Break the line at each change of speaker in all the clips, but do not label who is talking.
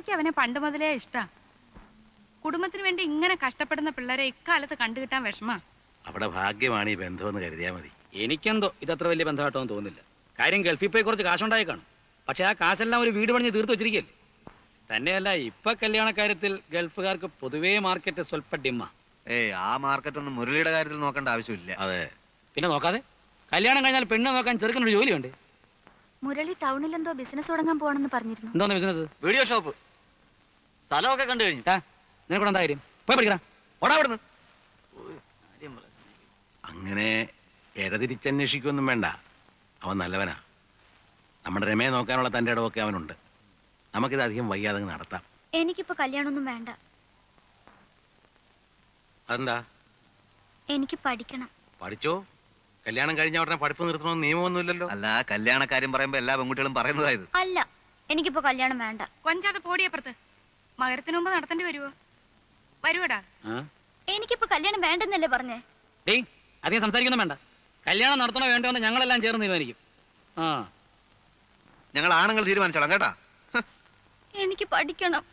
എനിക്ക് അവനെ പണ്ട് മുതലേ ഇഷ്ടാ. കുടുംബത്തിന് വേണ്ടി ഇങ്ങനെ കഷ്ടപ്പെടുന്ന പിള്ളേരെ ഇക്കാലത്ത് കണ്ടുകിട്ടാൻ വിഷമാ.
അവിടെ ഭാഗ്യമാണ് ഈ ബന്ധമെന്ന് കരുതിയാ മതി.
എനിക്കെന്തോ ഇതത്ര വലിയ ബന്ധമായിട്ടൊന്നും തോന്നുന്നില്ല. കാര്യം ഗൾഫിൽ പോയി കുറച്ച് കാശുണ്ടായി കാണും. പക്ഷെ ആ കാശെല്ലാം ഒരു വീട് പണിഞ്ഞ് തീർത്ത് വെച്ചിരിക്കല്ലേ. തന്നെയല്ല, ഇപ്പൊ കല്യാണ കാര്യത്തിൽ ഗൾഫുകാർക്ക് പൊതുവേ മാർക്കറ്റ് സ്വല്പ ഡിമ്മ.
ആ മാർക്കറ്റ് ഒന്നും മുരളിയുടെ കാര്യത്തിൽ നോക്കേണ്ട ആവശ്യമില്ല.
അതെ,
പിന്നെ നോക്കാതെ കല്യാണം കഴിഞ്ഞാൽ പെണ്ണ് നോക്കാൻ ചെറുക്കനൊരു ജോലിയുണ്ട്.
മുരളി ടൗണിൽ എന്തോ ബിസിനസ് തുടങ്ങാൻ പോകണമെന്ന് പറഞ്ഞിരുന്നു.
എന്തോന്ന് ബിസിനസ്?
Video shop. സ്ഥലമൊക്കെ കണ്ടു കഴിഞ്ഞു.
നിനക്കൂടെ എന്താ കാര്യം? പോയി പഠിക്കണം.
ഓടാവിടുന്ന്.
അങ്ങനെ ഇരതിരിച്ചന്വേഷിക്കൊന്നും വേണ്ട. അവൻ നല്ലവനാ. നമ്മുടെ രമയെ നോക്കാനുള്ള തൻ്റെ ഇടമൊക്കെ അവനുണ്ട്. നമുക്കിത് അധികം വയ്യാതെ നടത്താം.
എനിക്കിപ്പോ കല്യാണമൊന്നും വേണ്ട.
അതെന്താ?
എനിക്ക് പഠിക്കണം.
പഠിച്ചോ. കല്യാണം കഴിഞ്ഞ ഉടനെ പഠിപ്പ് നിർത്തണമെന്ന് നിയമമൊന്നുമില്ലല്ലോ.
അല്ല, കല്യാണ കാര്യം പറയുമ്പോ എല്ലാ പെൺകുട്ടികളും പറയുന്നതായത്.
അല്ല, എനിക്കിപ്പോ കല്യാണം വേണ്ട.
കൊഞ്ചാതെ പോടിയപ്പുറത്ത്. മകരത്തിന് മുമ്പ് നടത്തേണ്ടി വരുവോ? വരുവടാ.
എനിക്കിപ്പോ കല്യാണം വേണ്ടെന്നല്ലേ പറഞ്ഞേ?
അധികം സംസാരിക്കൊന്നും വേണ്ട. കല്യാണം നടത്തണോ വേണ്ടോ എന്ന് ഞങ്ങളെല്ലാം ചേർന്ന് തീരുമാനിക്കും.
ഞങ്ങൾ ആണുങ്ങൾ തീരുമാനിച്ചോളാം കേട്ടാ.
എനിക്ക് പഠിക്കണം.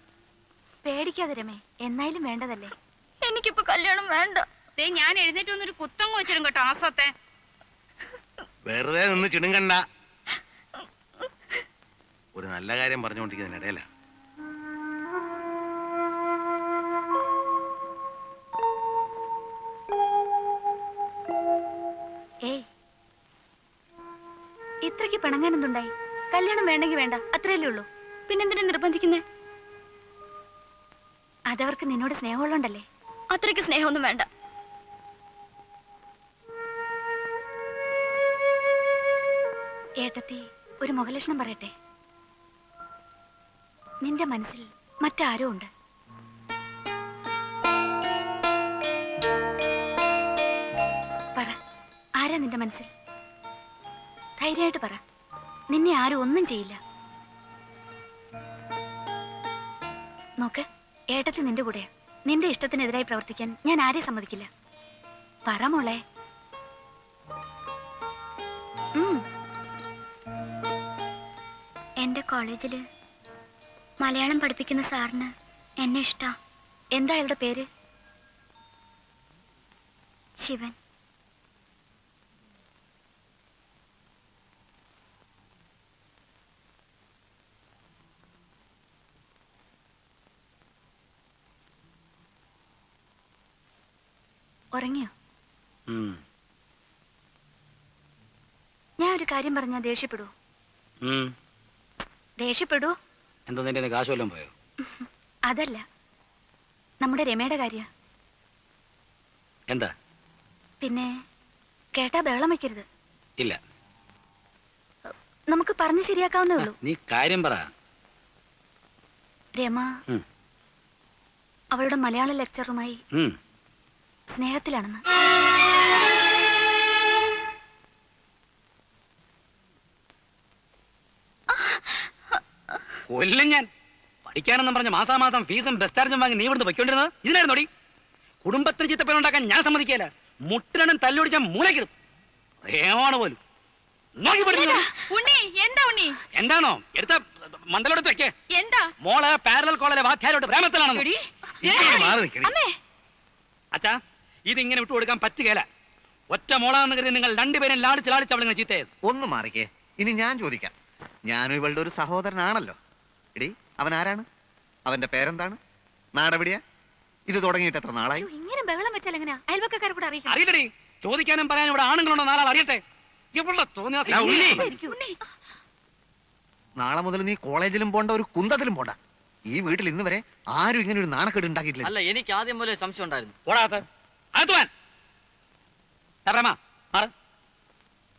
പേടിക്കാതെ രമേ, എന്നായാലും വേണ്ടതല്ലേ. എനിക്കിപ്പോ കല്യാണം വേണ്ട.
ഞാൻ എഴുന്നേറ്റ് വന്നൊരു കുത്തങ്ങ് വെച്ചിരും കേട്ടോ ആസത്തെ.
വെറുതെ നിന്ന് ചിണുങ്കണ്ട. ഒരു നല്ല കാര്യം പറഞ്ഞുകൊണ്ടിരിക്കുന്നതിനിടയില.
ഇത്രയ്ക്ക് പിണങ്ങാൻ എന്തുണ്ടായി? കല്യാണം വേണ്ടെങ്കിൽ വേണ്ട, അത്രയല്ലേ ഉള്ളൂ. പിന്നെന്തിനാ നിർബന്ധിക്കുന്നേ? അതവർക്ക് നിന്നോട് സ്നേഹമുള്ളണ്ടല്ലേ. അത്രയ്ക്ക് സ്നേഹമൊന്നും വേണ്ട. ഏട്ടത്തി, ഒരു മുഖലക്ഷണം പറയട്ടെ. നിന്റെ മനസ്സിൽ മറ്റാരോ ഉണ്ട്. പറ, ആരാ നിന്റെ മനസ്സിൽ? ധൈര്യമായിട്ട് പറ. നിന്നെ ആരും ഒന്നും ചെയ്യില്ല. നോക്ക്, ഏട്ടത്തി നിന്റെ കൂടെയാ. നിന്റെ ഇഷ്ടത്തിനെതിരായി പ്രവർത്തിക്കാൻ ഞാൻ ആരെയും സമ്മതിക്കില്ല. പറ മോളെ. എന്റെ കോളേജില് മലയാളം പഠിപ്പിക്കുന്ന സാറിന് എന്നെ ഇഷ്ടാ. എന്താ അയാളുടെ പേര്? ശിവൻ. ഉറങ്ങിയോ? ഞാൻ ഒരു കാര്യം പറഞ്ഞാ ദേഷ്യപ്പെടൂ? ദേഷ്യപ്പെടൂ?
എന്താ നിന്റെ കാശ് വല്ലതും പോയോ?
അതല്ല, നമ്മുടെ രമയുടെ കാര്യ.
എന്താ?
പിന്നെ കേട്ടാ ബഹളം വെക്കരുത്.
ഇല്ല,
നമുക്ക് പറഞ്ഞ് ശരിയാക്കാവുന്നേ ഉള്ളൂ.
നീ കാര്യം പറ.
രമ അവളുടെ മലയാള ലെക്ചറുമായി സ്നേഹത്തിലാണെന്ന്.
കൊല്ലും ഞാൻ. പഠിക്കാനെന്നും പറഞ്ഞ മാസാമാസം ഫീസും ബസ് ചാർജും വാങ്ങി നീ ഇവിടുന്ന് പൊയ്ക്കൊണ്ടിരുന്നത് ഇതിനായിരുന്നോടി? കുടുംബത്തിന് ചിത്തപ്പേരുണ്ടാക്കാൻ ഞാൻ സമ്മതിക്കില്ല. മുട്ടിനും തല്ലൊടിച്ച മൂലക്കിടും. ഏമാണ് പോലും. എന്താണോ എടുത്ത മണ്ടലോടത്ത് വെക്കേ?
എന്താ
മോള് പാരലൽ കോളേജിലെ വാധ്യാരോട്ട് പ്രേമത്തിലാണെന്ന്. അച്ഛാ, ഇതിങ്ങനെ വിട്ടു കൊടുക്കാൻ പറ്റുകയില്ല. ഒറ്റ മോളാന്ന് കരുതി നിങ്ങൾ രണ്ടുപേരും ലാളിച്ച് ലാളിച്ച് അവളിങ്ങനെ ചീത്തയത്.
ഒന്ന് മാറിക്കേ. ഇനി ഞാൻ ചോദിക്കാം. ഞാനും ഇവളുടെ ഒരു സഹോദരനാണല്ലോ. എടി, അവൻ ആരാണ്? അവന്റെ പേരെന്താണ്? നാടെവിടെയാ? ഇത് തുടങ്ങിയിട്ട് എത്ര നാളായി?
ഇങ്ങനെ ബഹളം വെച്ചാൽ എങ്ങനെയാ അയൽവക്കാരെ കൂടെ അറിയിക്കണം?
അറിയട്ടെടി, ചോദിക്കാനും പറയാനും ഇവിടെ ആണുങ്ങളുണ്ടോ? നാലാൾ അറിയട്ടെ. ഇവളുടെ
നാളെ മുതൽ നീ കോളേജിലും പോണ്ട, ഒരു കുന്തത്തിലും പോണ്ട. ഈ വീട്ടിൽ ഇന്ന് വരെ ആരും ഇങ്ങനെ ഒരു നാണക്കേട് ഉണ്ടാക്കിയിട്ടില്ല.
അല്ല, എനിക്ക് ആദ്യം പോലെ സംശയം ഉണ്ടായിരുന്നു.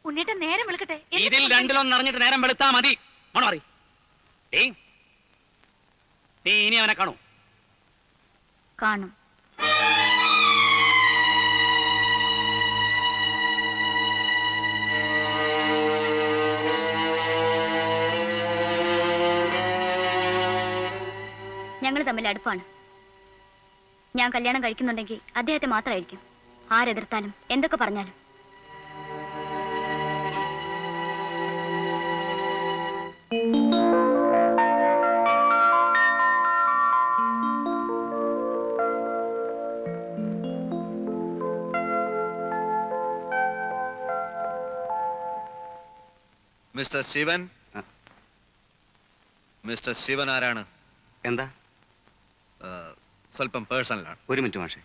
ഉണ്ണിയേട്ട നേരം വിളിക്കട്ടെ.
ഇതിൽ രണ്ടിലൊന്നും അറിഞ്ഞിട്ട് നേരം വെളുത്താ മതി. നീ ഇനി അവനെ കാണൂ?
കാണും. ഞങ്ങൾ തമ്മിൽ അടുപ്പാണ്. ഞാൻ കല്യാണം കഴിക്കുന്നുണ്ടെങ്കിൽ അദ്ദേഹത്തെ മാത്രമായിരിക്കും. ആരെതിർത്താലും എന്തൊക്കെ പറഞ്ഞാലും.
മിസ്റ്റർ ശിവൻ. മിസ്റ്റർ ശിവൻ ആരാണ്?
എന്താ?
സ്വല്പം പേഴ്സണലാണ്.
ഒരു മിനിറ്റ് മാഷെ.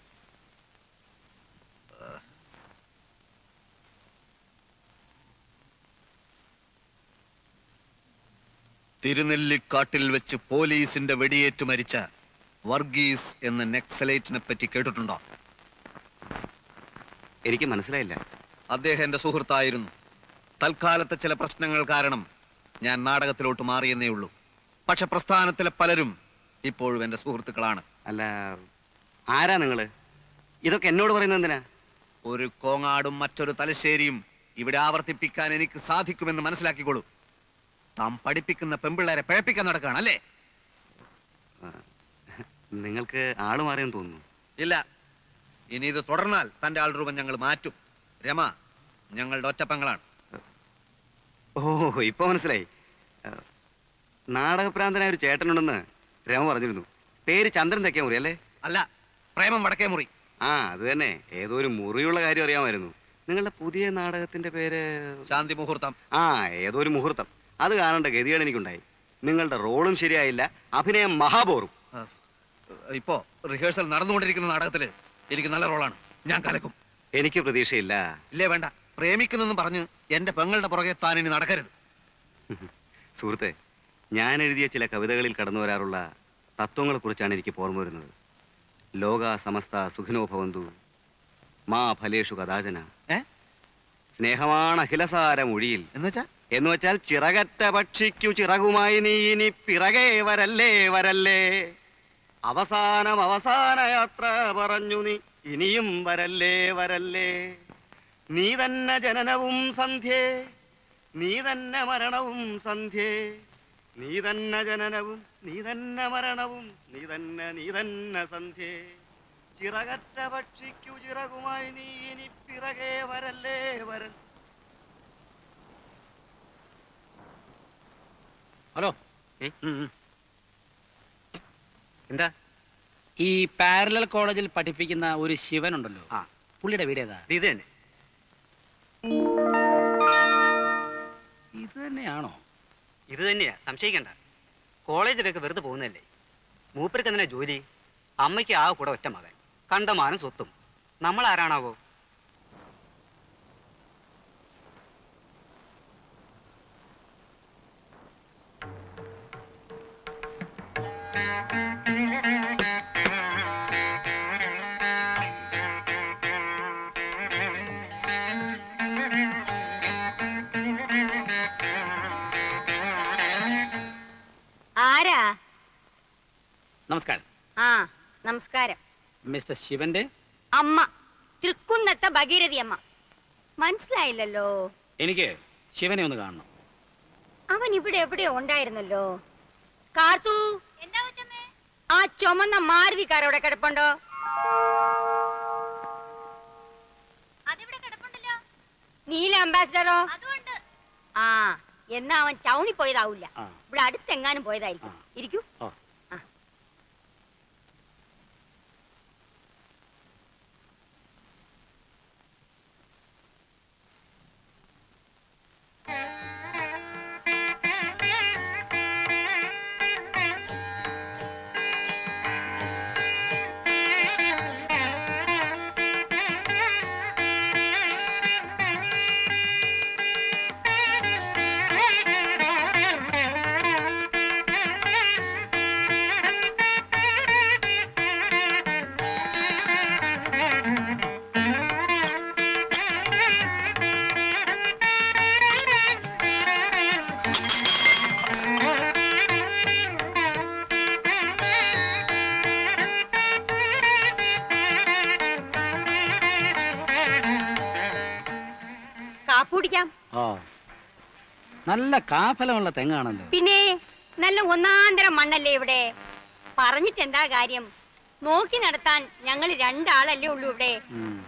തിരുനെല്ലിക്കാട്ടിൽ വെച്ച് പോലീസിന്റെ വെടിയേറ്റ് മരിച്ച വർഗീസ് എന്ന നെക്സലൈറ്റിനെ പറ്റി കേട്ടിട്ടുണ്ടോ?
എനിക്ക് മനസ്സിലായില്ല.
അദ്ദേഹം എന്റെ സുഹൃത്തായിരുന്നു. തൽക്കാലത്തെ ചില പ്രശ്നങ്ങൾ കാരണം ഞാൻ നാടകത്തിലോട്ട് മാറിയെന്നേ ഉള്ളൂ. പക്ഷെ പ്രസ്ഥാനത്തിലെ പലരും ഇപ്പോഴും എന്റെ സുഹൃത്തുക്കളാണ്.
അല്ല, ആരാ നിങ്ങള്? ഇതൊക്കെ എന്നോട് പറയുന്നത് എന്തിനാ?
ഒരു കോങ്ങാടും മറ്റൊരു തലശ്ശേരിയും ഇവിടെ ആവർത്തിപ്പിക്കാൻ എനിക്ക് സാധിക്കുമെന്ന് മനസ്സിലാക്കിക്കോളൂ. താൻ പഠിപ്പിക്കുന്ന പെമ്പിള്ളേരെ പിഴപ്പിക്കാൻ നടക്കുകയാണ് അല്ലേ?
നിങ്ങൾക്ക് ആള് മാറിയെന്ന് തോന്നുന്നു.
ഇല്ല, ഇനി ഇത് തുടർന്നാൽ തന്റെ ആൾ രൂപം ഞങ്ങൾ മാറ്റും. രമ ഞങ്ങളുടെ ഒറ്റപ്പങ്ങളാണ്.
ഓ, ഇപ്പൊ മനസ്സിലായി. നാടകപ്രാന്തനായ ഒരു ചേട്ടനുണ്ടെന്ന് രമ പറഞ്ഞിരുന്നു. പേര് ചന്ദ്രൻ തെക്കേ മുറി അല്ലേ?
അല്ല, പ്രേമം വടക്കേ മുറി.
ആ, അത് തന്നെ. ഏതോ ഒരു മുറിയുള്ള കാര്യം അറിയാമായിരുന്നു. നിങ്ങളുടെ പുതിയ നാടകത്തിന്റെ പേര്?
ശാന്തി മുഹൂർത്തം.
ആ, ഏതോ ഒരു മുഹൂർത്തം. അത് കാണേണ്ട ഗതിയാണ് എനിക്കുണ്ടായി. നിങ്ങളുടെ റോളും ശരിയായില്ല, അഭിനയം മഹാബോറും.
ഇപ്പോ റിഹേഴ്സൽ നടന്നുകൊണ്ടിരിക്കുന്ന നാടകത്തില് എനിക്ക് നല്ല റോളാണ്. ഞാൻ കലക്കും.
എനിക്ക് പ്രതീക്ഷയില്ല.
ഇല്ലേ, വേണ്ട. പ്രേമിക്കുന്നെന്ന് പറഞ്ഞ് എന്റെ പെങ്ങളുടെ പുറകെ താൻ ഇനി നടക്കരുത്.
സുഹൃത്തെ, ഞാൻ എഴുതിയ ചില കവിതകളിൽ കടന്നു വരാറുള്ള തത്വങ്ങളെക്കുറിച്ചാണ് എനിക്ക് ഓർമ്മ വരുന്നത്. ലോക സമസ്ത സുഖിനോ ഭവന്തു, മാ ഫലേഷു കഥാചന. സ്നേഹമാണ് അഖിലസാരമൊഴിയിൽ എന്ന് വെച്ചാൽ ചിറകറ്റ പക്ഷിക്കു ചിറകുമായി നീ ഇനി പിറകെ വരല്ലേ വരല്ലേ. അവസാന യാത്ര പറഞ്ഞു നീ ഇനിയും വരല്ലേ വരല്ലേ. നീ തന്നെ ജനനവും സന്ധ്യേ, നീ തന്നെ മരണവും സന്ധ്യേ. നീ തന്നെ ജനനവും നീ തന്നെ മരണവും നീ തന്നെ സന്ധ്യേ. ചിറകറ്റ പക്ഷിക്കു ചിറകുമായി നീ ഇനി പിറകെ വരല്ലേ വരൽ.
ഹലോ.
എന്താ?
ഈ പാരലൽ കോളേജിൽ പഠിപ്പിക്കുന്ന ഒരു ശിവനുണ്ടല്ലോ, പുള്ളിയുടെ വീട് ഏതാ?
ഇത് തന്നെ.
ഇത് തന്നെയാണോ?
ഇത് തന്നെയാ, സംശയിക്കണ്ട. കോളേജിലൊക്കെ വെറുതെ പോകുന്നതല്ലേ. മൂപ്പർക്ക് എന്തിനാ ജോലി? അമ്മയ്ക്ക് ആ കൂടെ ഒറ്റ മകൻ, കണ്ടമാനം സ്വത്തും. നമ്മൾ ആരാണാവോ?
ആരാ?
നമസ്കാരം.
ആ, നമസ്കാരം.
മിസ്റ്റർ ശിവന്റെ
അമ്മ, തൃക്കുന്നത്തെ ഭഗീരഥി അമ്മ. മനസ്സിലായില്ലല്ലോ.
എനിക്ക് ശിവനെ ഒന്ന് കാണണം.
അവൻ ഇവിടെ എവിടെയോ ഉണ്ടായിരുന്നല്ലോ. കാർത്തു, ആ ചുമന്ന മാരുതി കാർ അവിടെ കിടപ്പുണ്ടോ? നീല അംബാസിഡറോ? ആ, എന്നാ അവൻ ടൗണിൽ പോയതാവൂല. ഇവിടെ അടുത്തെങ്ങാനും പോയതായിരിക്കും. ഇരിക്കൂ. കുടിക്കാം.
നല്ല കാഫലമുള്ള തെങ്ങാണല്ലോ.
പിന്നെ നല്ല ഒന്നാന്തരം മണ്ണല്ലേ ഇവിടെ. പറഞ്ഞിട്ട് എന്താ കാര്യം? നോക്കി നടത്താൻ ഞങ്ങൾ രണ്ടാളല്ലേ ഉള്ളൂ ഇവിടെ.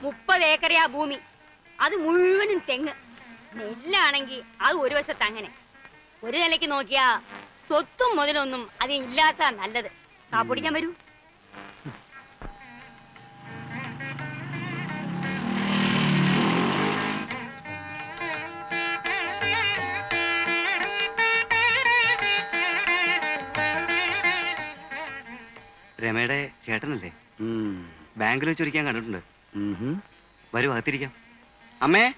30 ഏക്കറിയാ ഭൂമി, അത് മുഴുവനും തെങ്ങ്. നെല്ലാണെങ്കിൽ അത് ഒരു വശത്ത്. അങ്ങനെ ഒരു നിലയ്ക്ക് നോക്കിയാ സ്വത്തും മുതലൊന്നും അതില്ലാത്ത നല്ലത്. കാപ്പൊടിക്കാൻ വരൂ.
രമയുടെ ചേട്ടനല്ലേ?
ഉം.
ബാങ്കിൽ വെച്ചൊരിക്കാൻ കണ്ടിട്ടുണ്ട്.
ഉംഹും.
വരൂ, അകത്തിരിക്കാം. അമ്മേ,